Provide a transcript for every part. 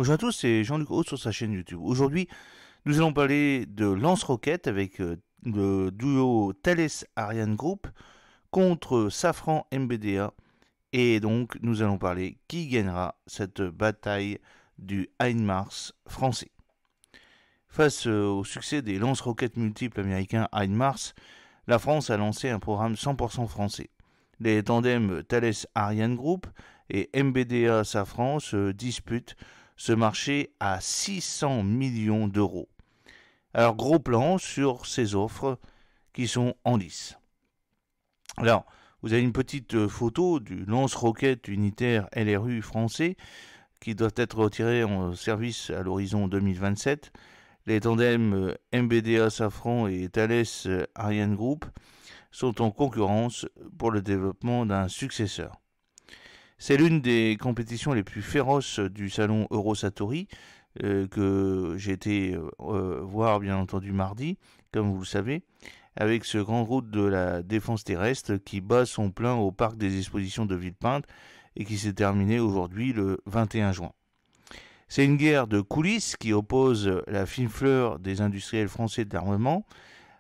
Bonjour à tous, c'est Jean-Luc Haut sur sa chaîne YouTube. Aujourd'hui, nous allons parler de lance-roquettes avec le duo Thales Ariane Group contre Safran MBDA. Et donc, nous allons parler qui gagnera cette bataille du HIMARS français. Face au succès des lance-roquettes multiples américains HIMARS, la France a lancé un programme 100% français. Les tandems Thales Ariane Group et MBDA Safran se disputent ce marché à 600 millions d'euros. Alors, gros plan sur ces offres qui sont en lice. Alors, vous avez une petite photo du lance-roquette unitaire LRU français qui doit être retiré en service à l'horizon 2027. Les tandems MBDA Safran et Thales Ariane Group sont en concurrence pour le développement d'un successeur. C'est l'une des compétitions les plus féroces du salon Eurosatory que j'ai été voir bien entendu mardi, comme vous le savez, avec ce grand route de la défense terrestre qui bat son plein au parc des expositions de Villepinte et qui s'est terminé aujourd'hui le 21 juin. C'est une guerre de coulisses qui oppose la fine fleur des industriels français de l'armement.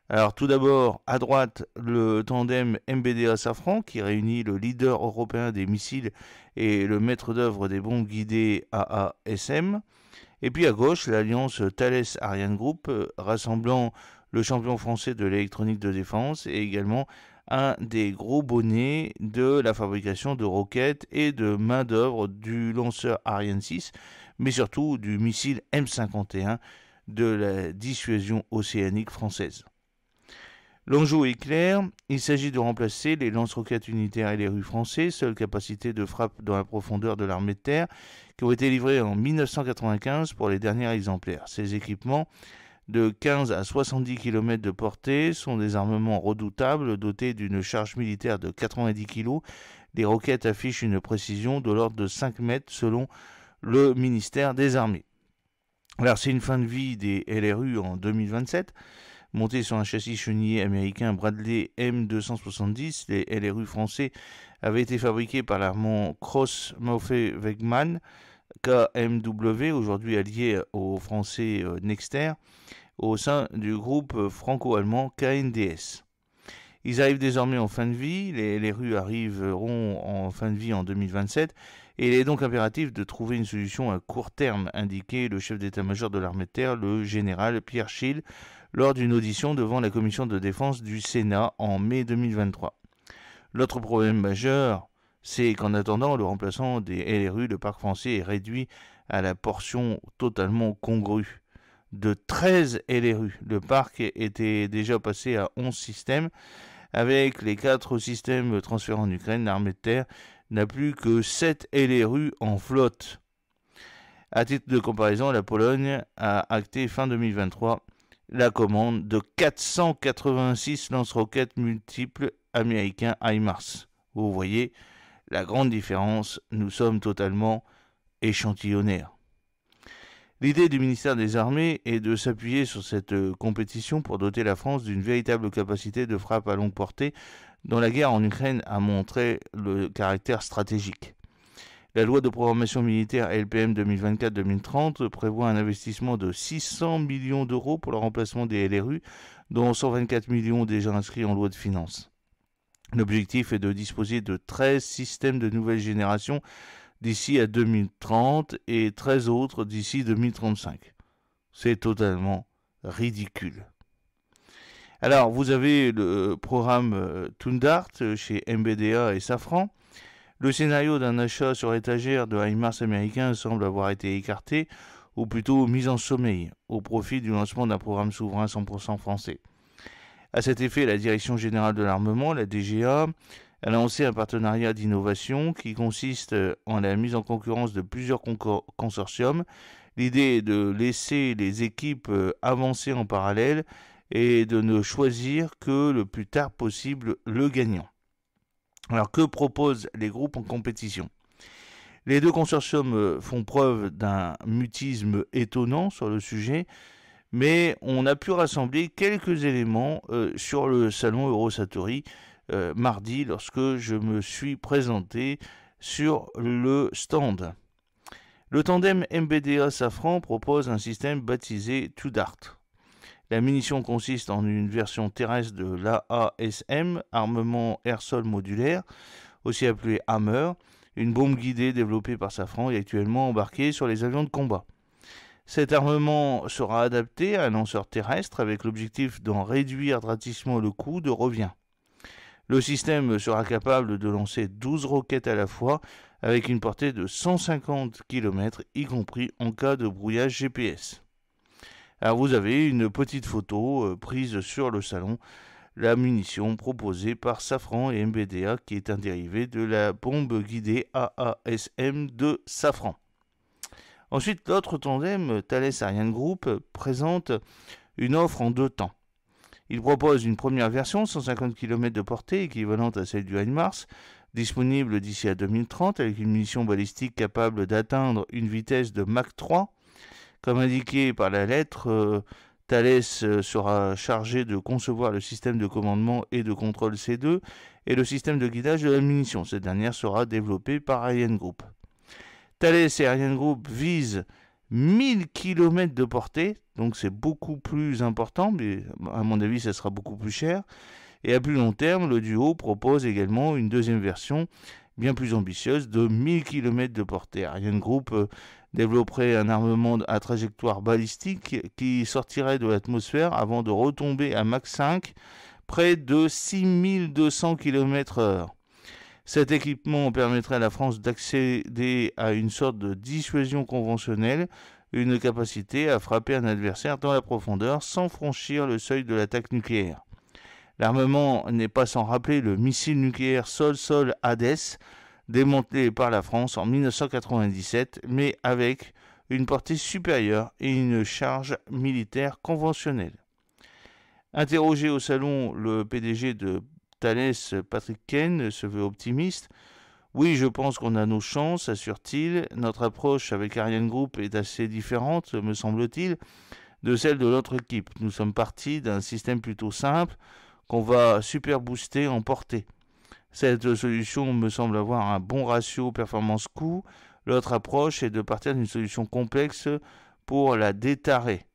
Alors tout d'abord, à droite, le tandem MBDA Safran qui réunit le leader européen des missiles et le maître d'œuvre des bombes guidées AASM. Et puis à gauche, l'alliance Thales Ariane Group rassemblant le champion français de l'électronique de défense et également un des gros bonnets de la fabrication de roquettes et de main-d'œuvre du lanceur Ariane 6, mais surtout du missile M51 de la dissuasion océanique française. L'enjeu est clair, il s'agit de remplacer les lance-roquettes unitaires LRU français, seule capacité de frappe dans la profondeur de l'armée de terre, qui ont été livrés en 1995 pour les derniers exemplaires. Ces équipements, de 15 à 70 km de portée, sont des armements redoutables dotés d'une charge militaire de 90 kg. Les roquettes affichent une précision de l'ordre de 5 mètres selon le ministère des Armées. Alors c'est une fin de vie des LRU en 2027. Montés sur un châssis chenillé américain Bradley M270, les LRU français avaient été fabriqués par l'armement Cross Maffei Wegmann, KMW, aujourd'hui allié au français Nexter, au sein du groupe franco-allemand KNDS. Ils arrivent désormais en fin de vie, les LRU arriveront en fin de vie en 2027, et il est donc impératif de trouver une solution à court terme, indiquait le chef d'état-major de l'armée de terre, le général Pierre Schill, lors d'une audition devant la commission de défense du Sénat en mai 2023. L'autre problème majeur, c'est qu'en attendant le remplaçant des LRU, le parc français est réduit à la portion totalement congrue. De 13 LRU, le parc était déjà passé à 11 systèmes. Avec les 4 systèmes transférés en Ukraine, l'armée de terre n'a plus que 7 LRU en flotte. À titre de comparaison, la Pologne a acté fin 2023 la commande de 486 lance-roquettes multiples américains HIMARS. Vous voyez la grande différence, nous sommes totalement échantillonnaires. L'idée du ministère des Armées est de s'appuyer sur cette compétition pour doter la France d'une véritable capacité de frappe à longue portée dont la guerre en Ukraine a montré le caractère stratégique. La loi de programmation militaire LPM 2024-2030 prévoit un investissement de 600 millions d'euros pour le remplacement des LRU, dont 124 millions déjà inscrits en loi de finances. L'objectif est de disposer de 13 systèmes de nouvelle génération d'ici à 2030 et 13 autres d'ici 2035. C'est totalement ridicule. Alors, vous avez le programme Thundart chez MBDA et Safran. Le scénario d'un achat sur étagère de HIMARS américain semble avoir été écarté, ou plutôt mis en sommeil, au profit du lancement d'un programme souverain 100% français. À cet effet, la Direction générale de l'armement, la DGA, a lancé un partenariat d'innovation qui consiste en la mise en concurrence de plusieurs consortiums. L'idée est de laisser les équipes avancer en parallèle et de ne choisir que le plus tard possible le gagnant. Alors que proposent les groupes en compétition ? Les deux consortiums font preuve d'un mutisme étonnant sur le sujet, mais on a pu rassembler quelques éléments sur le salon Eurosatory mardi lorsque je me suis présenté sur le stand. Le tandem MBDA-Safran propose un système baptisé Two Dart. La munition consiste en une version terrestre de l'AASM, armement air-sol modulaire, aussi appelé Hammer, une bombe guidée développée par Safran et actuellement embarquée sur les avions de combat. Cet armement sera adapté à un lanceur terrestre avec l'objectif d'en réduire drastiquement le coût de revient. Le système sera capable de lancer 12 roquettes à la fois avec une portée de 150 km, y compris en cas de brouillage GPS. Alors vous avez une petite photo prise sur le salon, la munition proposée par Safran et MBDA qui est un dérivé de la bombe guidée AASM de Safran. Ensuite, l'autre tandem, Thales Ariane Group, présente une offre en deux temps. Il propose une première version, 150 km de portée, équivalente à celle du HIMARS, disponible d'ici à 2030, avec une munition balistique capable d'atteindre une vitesse de Mach 3. Comme indiqué par la lettre, Thales sera chargé de concevoir le système de commandement et de contrôle C2 et le système de guidage de la munition. Cette dernière sera développée par Ariane Group. Thales et Ariane Group visent 1000 km de portée, donc c'est beaucoup plus important, mais à mon avis ça sera beaucoup plus cher. Et à plus long terme, le duo propose également une deuxième version bien plus ambitieuse de 1000 km de portée. Ariane Group développerait un armement à trajectoire balistique qui sortirait de l'atmosphère avant de retomber à Mach 5, près de 6200 km/h. Cet équipement permettrait à la France d'accéder à une sorte de dissuasion conventionnelle, une capacité à frapper un adversaire dans la profondeur sans franchir le seuil de l'attaque nucléaire. L'armement n'est pas sans rappeler le missile nucléaire Sol-Sol Hades, démantelé par la France en 1997, mais avec une portée supérieure et une charge militaire conventionnelle. Interrogé au salon, le PDG de Thales, Patrick Ken, se veut optimiste. Oui, je pense qu'on a nos chances, assure-t-il. Notre approche avec Ariane Group est assez différente, me semble-t-il, de celle de notre équipe. Nous sommes partis d'un système plutôt simple qu'on va super booster en portée. Cette solution me semble avoir un bon ratio performance-coût. L'autre approche est de partir d'une solution complexe pour la détarer,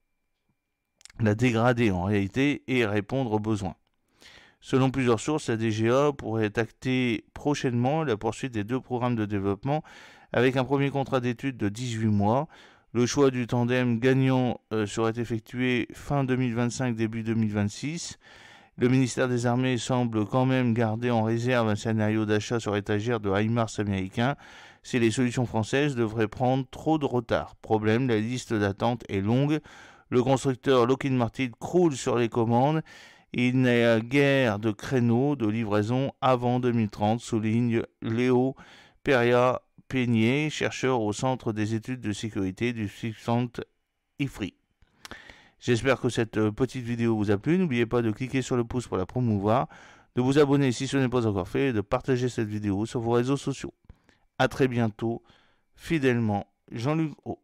la dégrader en réalité et répondre aux besoins. Selon plusieurs sources, la DGA pourrait acter prochainement la poursuite des deux programmes de développement avec un premier contrat d'études de 18 mois. Le choix du tandem gagnant serait effectué fin 2025, début 2026. Le ministère des Armées semble quand même garder en réserve un scénario d'achat sur étagère de HIMARS américain si les solutions françaises devraient prendre trop de retard. Problème, la liste d'attente est longue. Le constructeur Lockheed Martin croule sur les commandes. Il n'y a guère de créneaux de livraison avant 2030, souligne Léo Peria-Peigné, chercheur au Centre des études de sécurité du think tank IFRI. J'espère que cette petite vidéo vous a plu. N'oubliez pas de cliquer sur le pouce pour la promouvoir, de vous abonner si ce n'est pas encore fait et de partager cette vidéo sur vos réseaux sociaux. A très bientôt, fidèlement, Jean-Luc O.